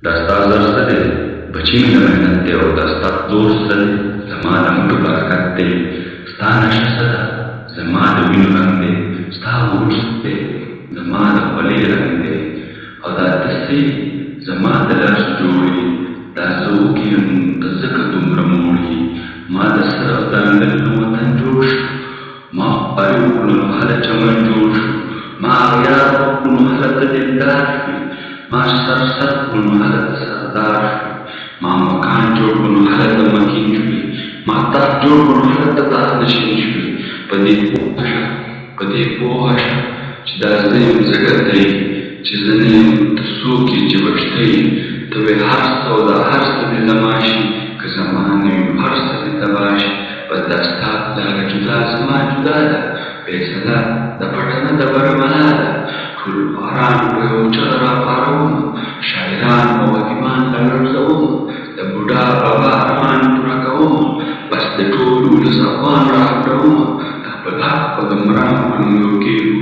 دا ستا زر څه دی بچي مې د محنت دی او دا ستا زور څه دی زما د مټو برکت دی ستا نشه څه ده زما د وینو رنګ دی ستا ورور څه دی زما د خولې رنګ دی او دا دسې زما د لاس جوړې دا زه وکیم ته ځکه دومره موړې ما د سر او د انګل نو وطن جوړ شو ما خپارې وکړو نو هله چمن جوړ شو ما اغیار وکړو نو هله ته دلدار شوې ما سر کړو نو هله ته سردار شوې ما مکان جوړ کړو نو هله ته مکین شوې ما تخت جوړ کړو نو هله ته تخت نشین شوې په دې پوه شه چې دا زه یم ځکه ته یې چې زه نه یم ته څوک یې چې بشته یې ته وې هر څه او دا هر څه دې زما شي که زما نه وي هر څه دې تبا شي بس دا ستا لاره جدا زما جدا ده فیصله د پټنه د برملا ده ټول باران په یو چغه راپاروم شاعران او حکیمان لړزوم د بوډا بابا ارمان پوره کوم بس د ټولو ولس افغان راهبروم د خپل حق په ګمراه کړنو کېږو